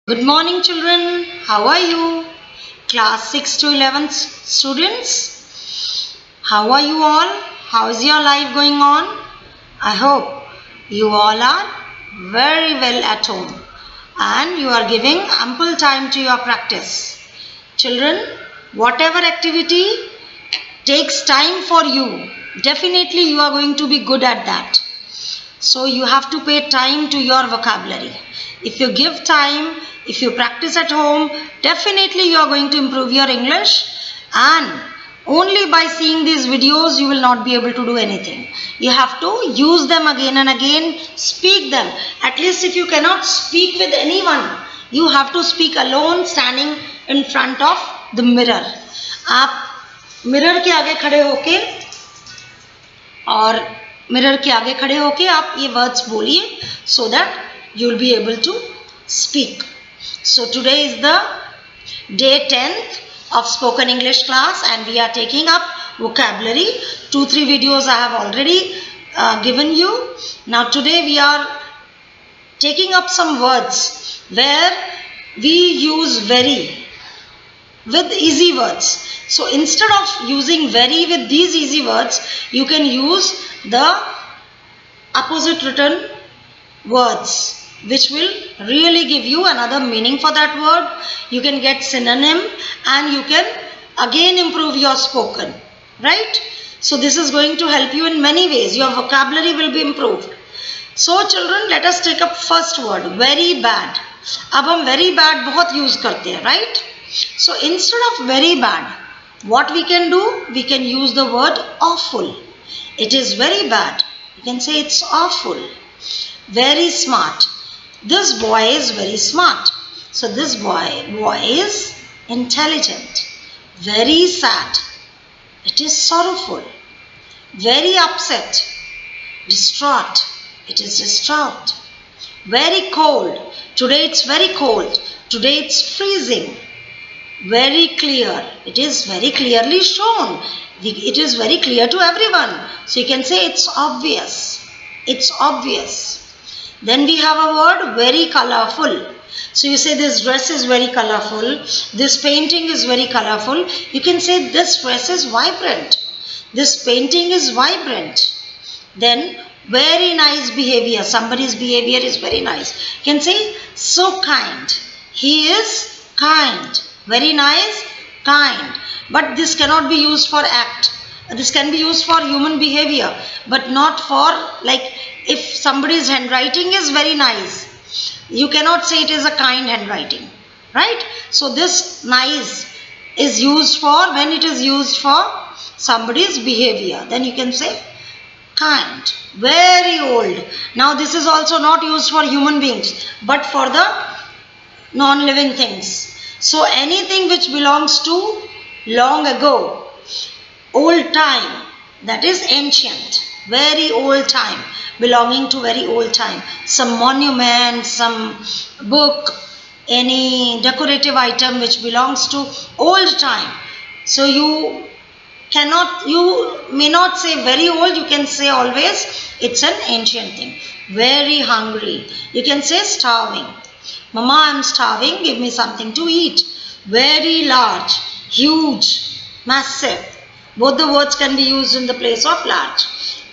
Good morning, children. How are you? Class 6 to 11 students. How are you all? How is your life going on? I hope you all are very well at home and you are giving ample time to your practice. Children, whatever activity takes time for you, definitely you are going to be good at that. So you have to pay time to your vocabulary. If you give time, if you practice at home, definitely you are going to improve your English, and only by seeing these videos you will not be able to do anything. You have to use them again and again, speak them. At least if you cannot speak with anyone, you have to speak alone standing in front of the mirror. आप mirror के आगे खड़े होके और mirror के आगे खड़े होके आप ये वर्ड्स बोलिए so that you will be able to speak. So today is the day 10th of spoken English class and we are taking up vocabulary. 2-3 videos I have already given you. Now today we are taking up some words where we use very with easy words. So instead of using very with these easy words, you can use the opposite written words which will really give you another meaning for that word. You can get synonym and you can again improve your spoken, right? So this is going to help you in many ways. Your vocabulary will be improved. So children, let us take up first word, very bad. अब हम very bad बहुत use करते हैं, right? So instead of very bad, what we can do? We can use the word awful. It is very bad. You can say it's awful. Very smart. This boy is very smart. So this boy is intelligent. Very sad. It is sorrowful. Very upset. Distraught. It is distraught. Very cold. Today it's very cold. Today it's freezing. Very clear. It is very clearly shown. It is very clear to everyone. So you can say it's obvious. It's obvious. Then we have a word very colorful. So you say this dress is very colorful. This painting is very colorful. You can say this dress is vibrant. This painting is vibrant. Then very nice behavior. Somebody's behavior is very nice. You can say so kind. He is kind. Very nice, kind. But this cannot be used for act. This can be used for human behavior, but not for, like, if somebody's handwriting is very nice, you cannot say it is a kind handwriting, right? So this nice is used for when it is used for somebody's behavior. Then you can say kind. Very old. Now this is also not used for human beings, but for the non-living things. So anything which belongs to long ago, old time, that is ancient, very old time, belonging to very old time. Some monument, some book, any decorative item which belongs to old time. So you may not say very old, you can say always it's an ancient thing. Very hungry. You can say starving. Mama, I'm starving, give me something to eat. Very large, huge, massive. Both the words can be used in the place of large.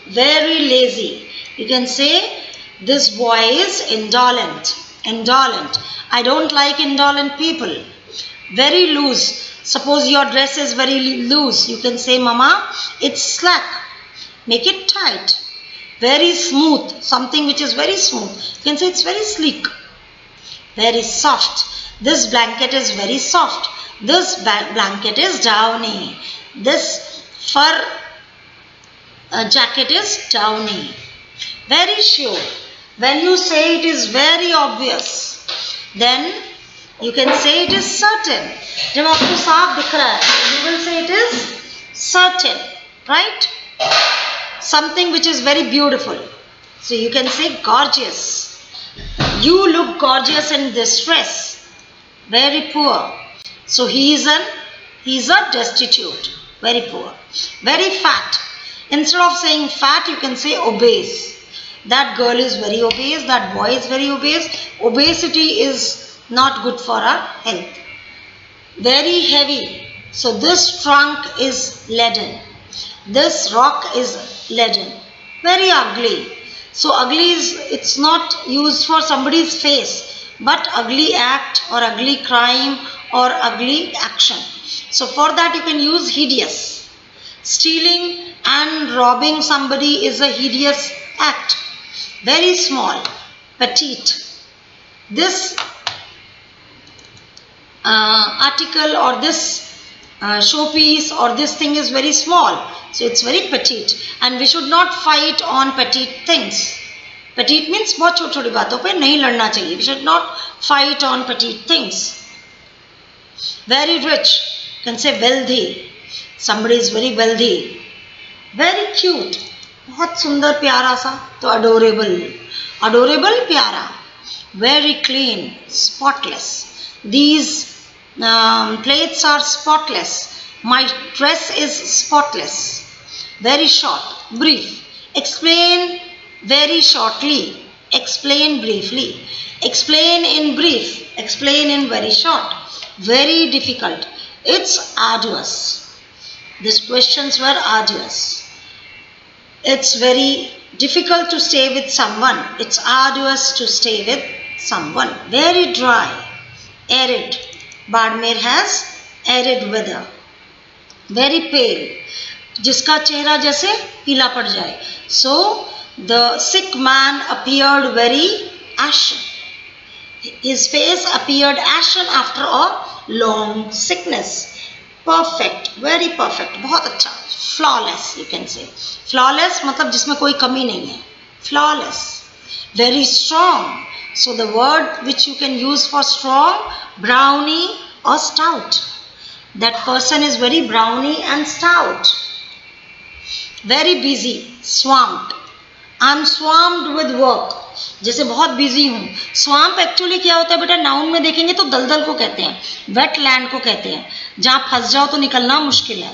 Very lazy. You can say this boy is indolent. Indolent. I don't like indolent people. Very loose. Suppose your dress is very loose. You can say, Mama, it's slack. Make it tight. Very smooth. Something which is very smooth. You can say it's very sleek. Very soft. This blanket is very soft. This blanket is downy. This fur jacket is downy. Very sure. When you say it is very obvious, then you can say it is certain. जब आपको साफ दिख रहा है, you will say it is certain, right? Something which is very beautiful. So you can say gorgeous. You look gorgeous in this dress. Very poor. So he is a destitute. Very poor. Very fat. Instead of saying fat, you can say obese. That girl is very obese. That boy is very obese. Obesity is not good for our health. Very heavy. So this trunk is leaden. This rock is leaden. Very ugly. So ugly is, it's not used for somebody's face, but ugly act or ugly crime or ugly action. So for that you can use hideous. Stealing and robbing somebody is a hideous act. Very small, petite. This article or this showpiece or this thing is very small, so it's very petite, and we should not fight on petite things. Petite means बहुत छोटी छोटी बातों पे नहीं लड़ना चाहिए. We should not fight on petite things. Very rich, you can say wealthy. Somebody is very wealthy. Very cute, बहुत सुंदर प्यारा सा, तो adorable. Adorable प्यारा. Very clean, spotless. These plates are spotless. My dress is spotless. Very short, brief. Explain very shortly. Explain briefly. Explain in brief. Explain in very short. Very difficult. It's arduous. These questions were arduous. It's very difficult to stay with someone. It's arduous to stay with someone. Very dry. Arid. Badmer has arid weather. Very pale. जिसका चेहरा जैसे पीला पड़ जाए. So the sick man appeared very ashen. His face appeared ashen after a long sickness. Perfect. Very perfect. बहुत अच्छा. Flawless you can say. Flawless मतलब जिसमें कोई कमी नहीं है. Flawless. Very strong. So the word which you can use for strong, brownie or stout. That person is very brownie and stout. Very busy, swamped. I am swamped with work. जैसे बहुत busy हूँ. Swamp actually क्या होता है बेटा? Noun में देखेंगे तो दलदल को कहते हैं, वेट लैंड को कहते हैं, जहाँ फंस जाओ तो निकलना मुश्किल है.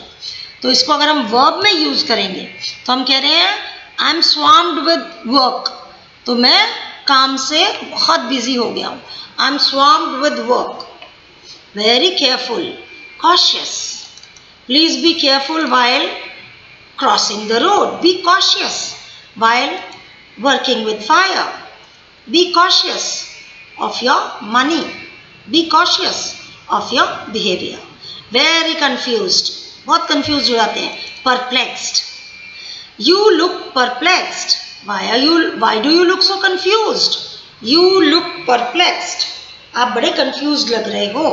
तो इसको अगर हम वर्ब में यूज करेंगे तो हम कह रहे हैं I am swamped with work. तो मैं काम से बहुत बिजी हो गया हूँ. I am swamped with work. Very careful, cautious. Please be careful while crossing the road. Be cautious while working with fire. Be cautious of your money. Be cautious of your behavior. Very confused. बहुत confused हो जाते हैं. Perplexed. You look perplexed. Why do you look so confused? You look perplexed. आप बड़े confused लग रहे हो.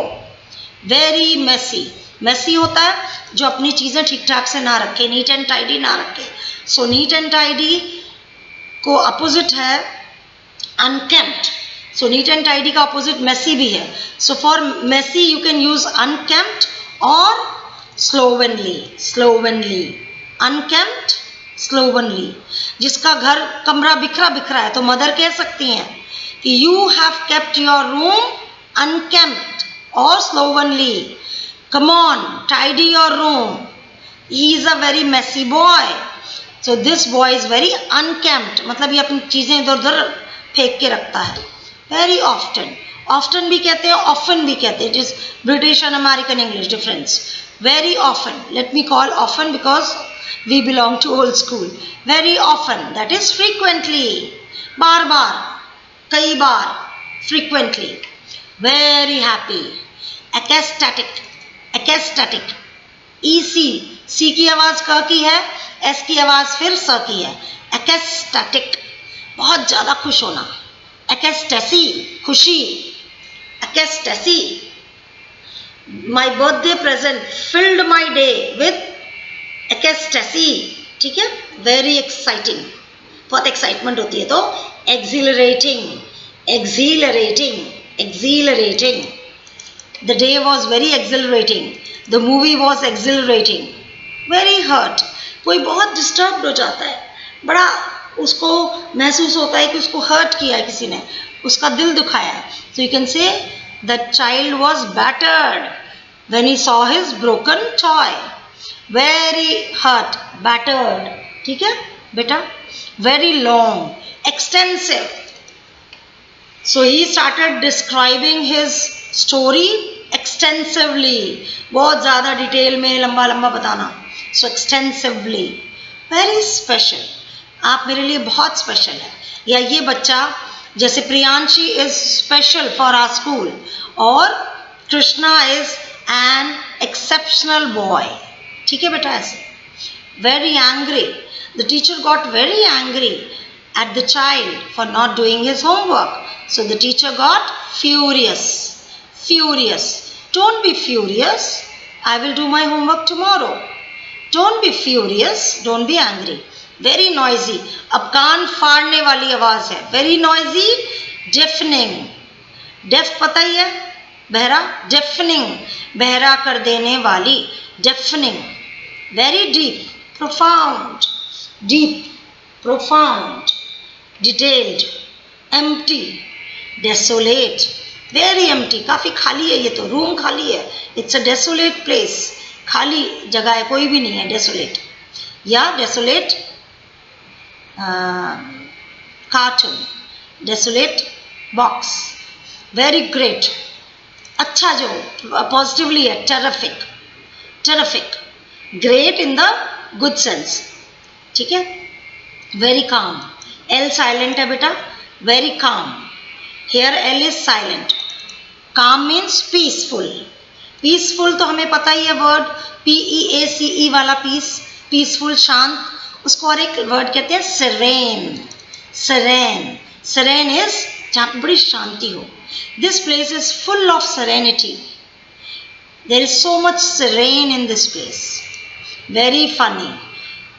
Very messy. Messy होता है जो अपनी चीजें ठीक ठाक से ना रखे, neat and tidy ना रखे. So neat and tidy को अपोजिट है unkempt. So neat and tidy का अपोजिट messy भी है. So for messy you can use unkempt or slovenly. Slovenly. Unkempt, slovenly. जिसका घर कमरा बिखरा बिखरा है तो मदर कह सकती हैं कि you have kept your room unkempt or slovenly. Come on, tidy your room. He is a very messy boy. So this boy is very unkempt. मतलब ये अपनी चीजें इधर उधर फेंक के रखता है. Very often. Often भी कहते हैं, often भी कहते हैं. It is British and American English difference. Very often. Let me call often because we belong to old school. Very often. That is frequently. बार बार, कई बार, frequently. Very happy. Ecstatic. Ecstatic. EC. C की आवाज क की है, S की आवाज फिर स की है. Ecstatic. बहुत ज्यादा खुश होना. Ecstasy. खुशी. Ecstasy. My birthday present filled my day with ecstasy. ठीक है? Very exciting. बहुत excitement होती है तो exhilarating. Exhilarating. Exhilarating. The day was very exhilarating. The movie was exhilarating. Very hurt. कोई बहुत disturbed हो जाता है, बड़ा उसको महसूस होता है कि उसको hurt किया है किसी ने, उसका दिल दुखाया. So you can say that child was battered when he saw his broken toy. Very hurt, battered. ठीक है बेटा? Very long, extensive. So he started describing his story extensively. बहुत ज़्यादा डिटेल में लंबा लंबा बताना. So extensively. Very special. आप मेरे लिए बहुत स्पेशल है. या ये बच्चा जैसे Priyanshi is special for our school और Krishna is an exceptional boy. ठीक है बेटा. ऐसे very angry. The teacher got very angry at the child for not doing his homework. So the teacher got furious. Furious. Don't be furious. I will do my homework tomorrow. Don't be furious. Don't be angry. Very noisy. अब कान फाड़ने वाली आवाज है. Very noisy. Deafening. Deaf पता ही है? बहरा. Deafening. बहरा कर देने वाली. Deafening. Very deep. Profound. Deep. Profound. Detailed. Empty. Desolate. Very empty. काफी खाली है ये तो. रूम खाली है. It's a desolate place. खाली जगह है. कोई भी नहीं है. Desolate. या desolate cartoon. Desolate box. Very great. अच्छा जो positively है. Terrific. Terrific. Great in the good sense. ठीक है. Very calm. L silent है बेटा. Very calm. Here L is silent. Calm means peaceful. Peaceful तो हमें पता ही है वर्ड. PEACE वाला पीस. Peaceful शांत. उसको और एक वर्ड कहते हैं serene. Serene. Serene is जहाँ पे बड़ी शांति हो. This place is full of serenity. There is so much serene in this place. Very funny.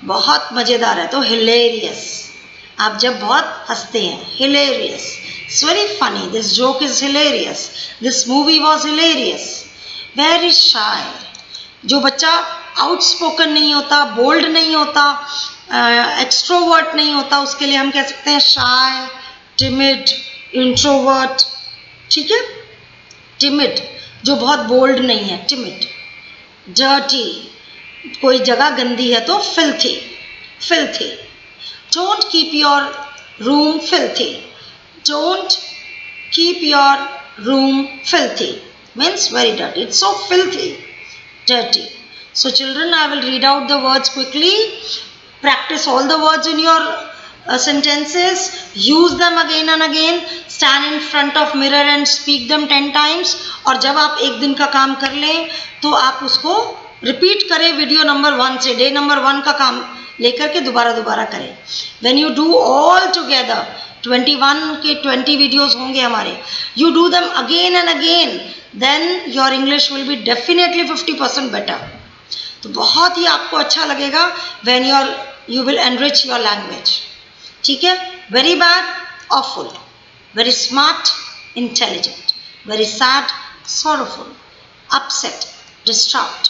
बहुत मजेदार है तो hilarious. आप जब बहुत हंसते हैं. Hilarious. It's very funny. This joke is hilarious. This movie was hilarious. Very shy. जो बच्चा outspoken नहीं होता, bold नहीं होता, extrovert नहीं होता, उसके लिए हम कह सकते हैं shy, timid, introvert. ठीक है. Timid जो बहुत bold नहीं है. Timid. Dirty कोई जगह गंदी है तो filthy. Filthy. Don't keep your room filthy. Don't keep your room filthy. Means very dirty. It's so filthy. Dirty. So children, I will read out the words quickly. Practice all the words in your sentences. Use them again and again. Stand in front of mirror and speak them 10 times. और जब आप एक दिन का काम कर लें तो आप उसको रिपीट करें वीडियो नंबर 1 से. डे नंबर 1 का काम लेकर के दोबारा करें. When you do all together 21 के 20 वीडियोस होंगे हमारे. You do them again and again. Then your English will be definitely 50% better. तो बहुत ही आपको अच्छा लगेगा when you will enrich your language. ठीक है. Very bad, awful. Very smart, intelligent. Very sad, sorrowful. Upset, distraught.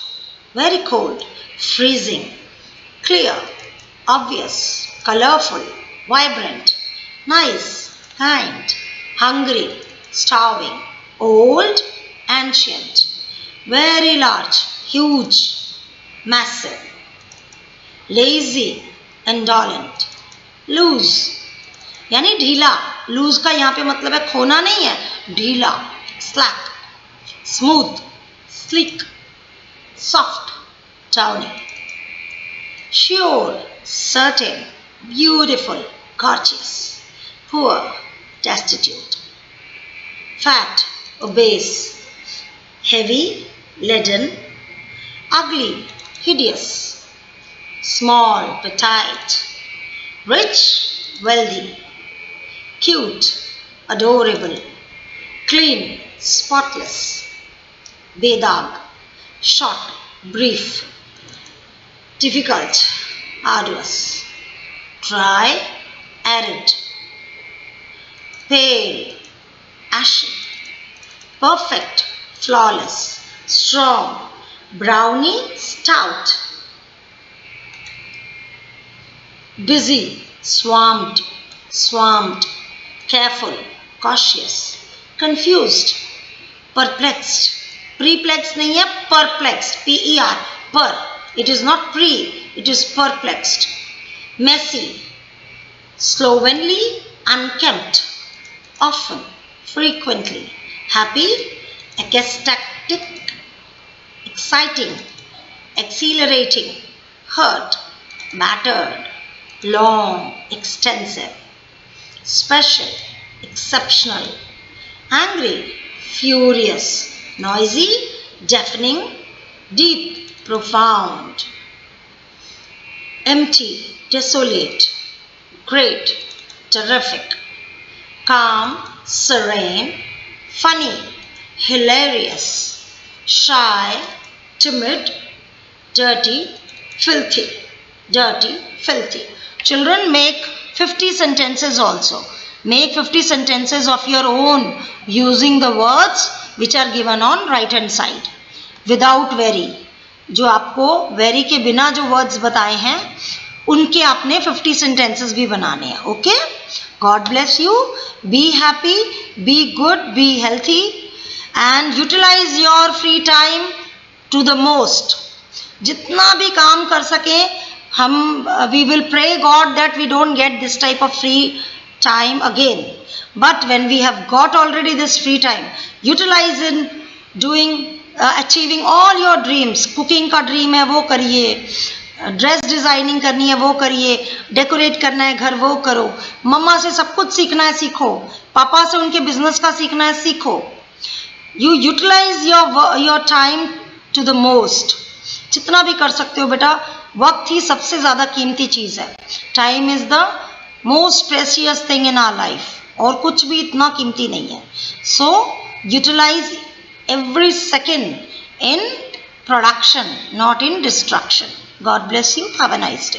Very cold, freezing. Clear, obvious, colorful, vibrant, nice, kind, hungry, starving, old, ancient, very large, huge, massive, lazy, indolent, loose. यानी ढीला. Loose का यहाँ पे मतलब है खोना नहीं है. ढीला. slack, smooth, sleek, soft, downy. Sure, certain, beautiful, gorgeous, poor, destitute, fat, obese, heavy, leaden, ugly, hideous, small, petite, rich, wealthy, cute, adorable, clean, spotless, bedag, short, brief, difficult, arduous, dry, arid, pale, ashen, perfect, flawless, strong, brownie, stout, busy, swamped, careful, cautious, confused, perplexed. Perplexed नहीं है, perplexed. P-E-R, per. It is not pre, it is perplexed. Messy, slovenly, unkempt, often, frequently. Happy, ecstatic, exciting, exhilarating, hurt, battered, long, extensive, special, exceptional, angry, furious, noisy, deafening, deep, profound, empty, desolate, great, terrific, calm, serene, funny, hilarious, shy, timid, dirty, filthy. Dirty, filthy. Children, make 50 sentences also. Make 50 sentences of your own using the words which are given on right hand side without very. जो आपको very के बिना जो words बताए हैं उनके आपने 50 sentences भी बनाने हैं. Okay, god bless you. Be happy, be good, be healthy and utilize your free time to the most. जितना भी काम कर सके हम we will pray God that we don't get this type of free time again. But when we have got already this free time, utilize in doing achieving all your dreams. Cooking का dream है वो करिए, dress designing करनी है वो करिए, decorate करना है घर वो करो, मम्मा से सब कुछ सीखना है सीखो, पापा से उनके बिजनेस का सीखना है सीखो. You utilize your time to the most. जितना भी कर सकते हो बेटा, वक्त ही सबसे ज़्यादा कीमती चीज़ है. Time is the most precious thing in our life. और कुछ भी इतना कीमती नहीं है. So utilize every second in production, not in destruction. God bless you. Have a nice day.